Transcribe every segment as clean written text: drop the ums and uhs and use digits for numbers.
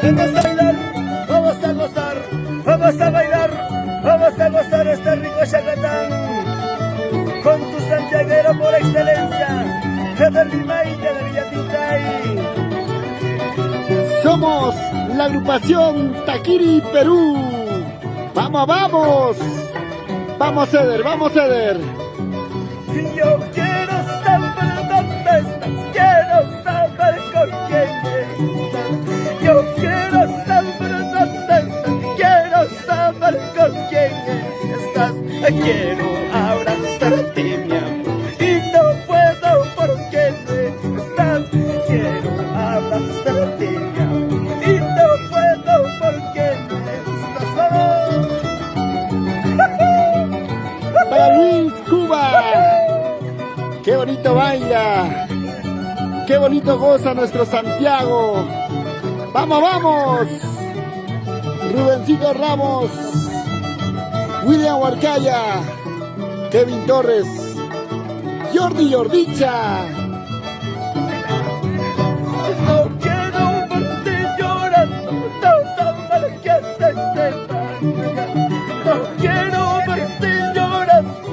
Vamos a bailar, vamos a gozar, vamos a bailar, vamos a gozar este rico chacatán. Con tu santiaguero por excelencia, Eder Limailla de Villatintay. Somos la agrupación Taquiri Perú. ¡Vamos, vamos! ¡Vamos, Eder, vamos, Eder! Yo quiero saber dónde estás, quiero saber con quién estás. Yo quiero saber dónde estás, quiero saber con quién estás. Quiero abrazarte, mi amor, y no puedo porque no estás. Quiero abrazarte, mi amor, y no puedo porque no estás. Para Luis Cuba. ¡Qué bonito baila! ¡Qué bonito goza nuestro Santiago! ¡Vamos, vamos! Rubencito Ramos, William Huarcaya, Kevin Torres, Jordi Jordicha. No quiero verte llorando, no mal que se sepa. No quiero verte llorando,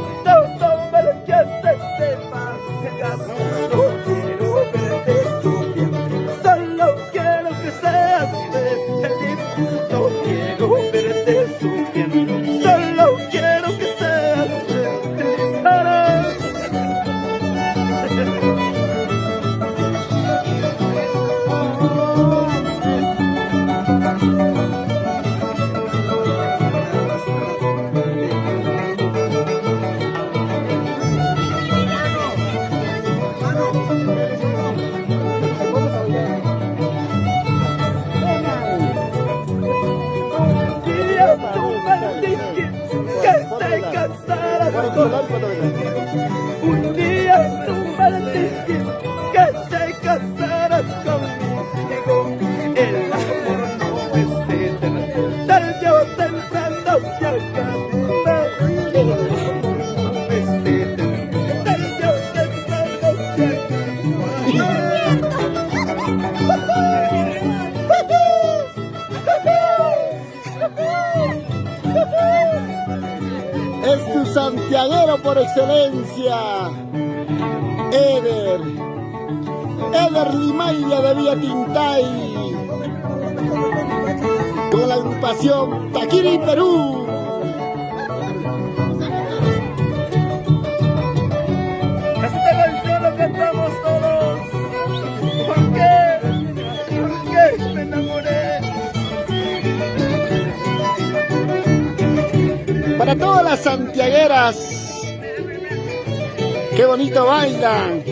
no mal que se sepa. No quiero verte sufriendo, solo quiero que seas feliz. No quiero verte sufriendo, solo quiero que seas feliz. Un día tú me dijiste que te casarás conmigo. El amor no es eterno, tarde o temprano se acaba. El amor no es eterno, tarde o temprano se Es tu santiaguero por excelencia, Eder Limailla de Villatintay, con la agrupación Taquiri Perú. Esta canción lo cantamos todos. ¿Por qué? Porque me enamoré. Para todas las santiagueras, qué bonito bailan.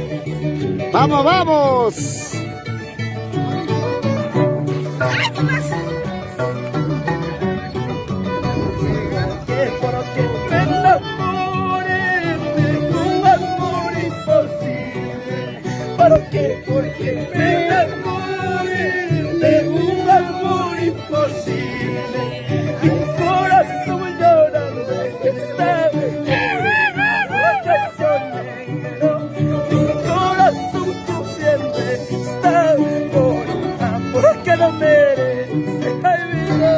¡Vamos, vamos! Porque me enamoré de un amor imposible. Porque me enamoré de un amor imposible. Mi corazón llorando está mi corazón sufriendo está por un amor que no merece. Ay, vida.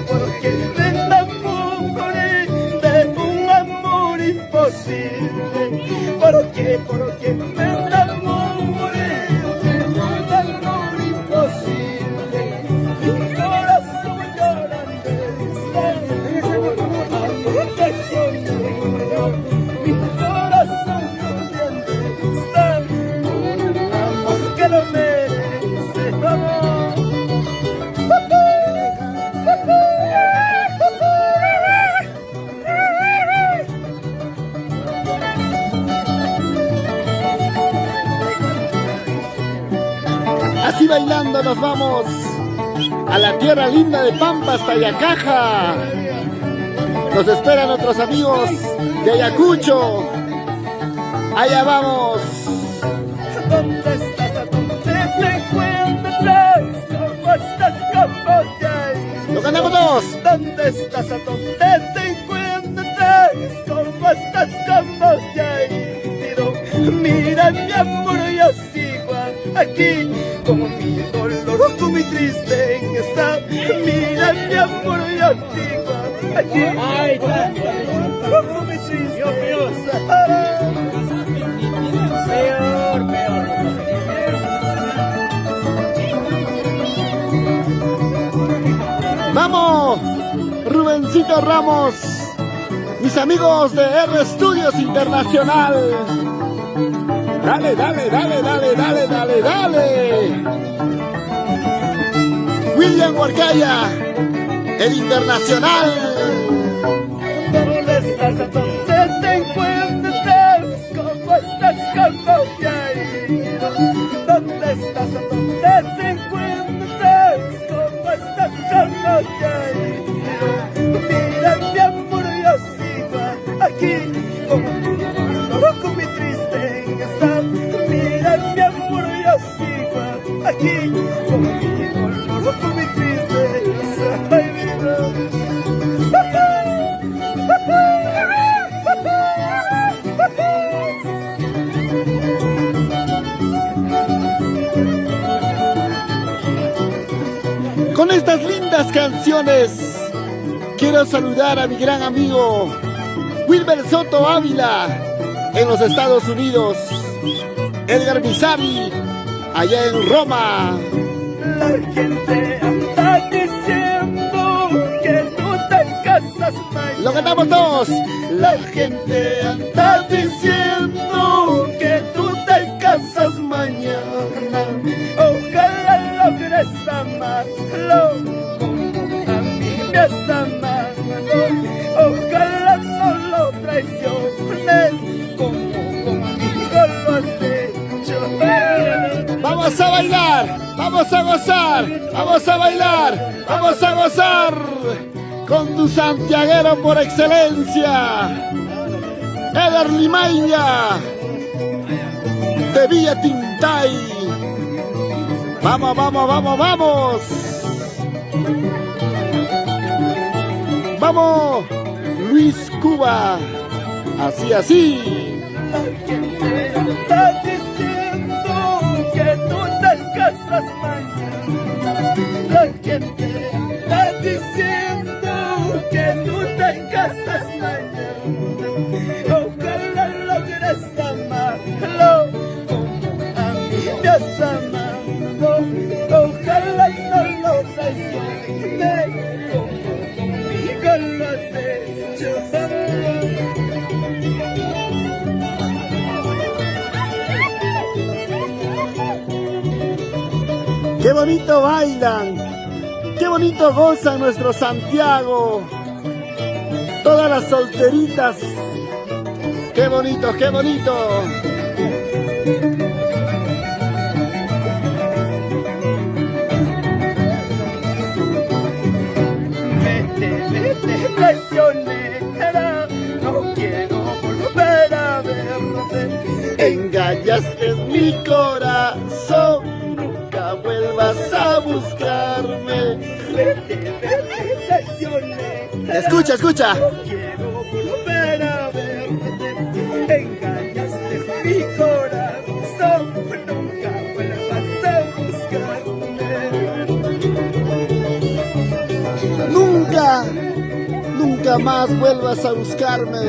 Porque me enamoré de un amor imposible. Porque me enamoré de un amor imposible. Mi corazón llorando está por un amor que soñó. Mi corazón sufriendo está por un amor que no merece, amor. Así bailando nos vamos a la tierra linda de Pampas, Tayacaja. Nos esperan otros amigos de Ayacucho. Allá vamos. ¿Dónde estás? ¿A dónde te encuentras? ¿Cómo estás? ¿Cómo ya? Lo ganamos todos. ¿Dónde estás? ¿A dónde te encuentras? ¿Cómo estás? ¿Cómo ya? Mira mi amor, yo sigo aquí con mi dolor, con mi tristeza. Mira mi amor, yo sigo aquí con mi tristeza. Peor. Vamos, Rubencito Ramos, mis amigos de R Studios Internacional. Dale, dale, dale, dale, dale, dale, dale. William Huarcaya, el internacional. ¿Dónde estás? ¿A dónde te encuentras? ¿Cómo estás? ¿Cómo ya? ¿Dónde estás? ¿A dónde te encuentras? ¿Cómo estás? ¿Cómo ya? Mira mi amor, yo sigo aquí con mi dolor, con mi tristeza. Mira mi amor, yo sigo aquí con mi dolor, con mi tristeza. Ay, vida. Con estas lindas canciones quiero saludar a mi gran amigo Wilber Soto Ávila en los Estados Unidos, Edgar Bizarri allá en Roma. La gente anda diciendo que tú te casas mañana. Lo cantamos todos. La gente anda diciendo que tú te casas mañana. Ojalá logres amarlo como a mí me has amado. Ojalá no lo traiciones como conmigo lo has hecho. Vamos a bailar, vamos a gozar, vamos a bailar, vamos a gozar con tu santiaguero por excelencia, Eder Limaña de Villa Tintay. Vamos, vamos, vamos, vamos. Vamos, Luis Cuba. Así, así. La gente anda diciendo que tú te casas mañana. La gente anda diciendo que tú te casas mañana. Ojalá logres amarlo como a mí me has amado. Ojalá no lo traiciones como conmigo lo has hecho. Qué bonito bailan, qué bonito goza nuestro Santiago, todas las solteritas, qué bonito, qué bonito. Vete, traicionera, no quiero volver a verte. Engañaste mi corazón, nunca vuelvas a buscarme. Vete, traicionera. Escucha, escucha. No quiero volver a verte. Engañaste mi corazón, nunca vuelvas a buscarme. Nunca más vuelvas a buscarme.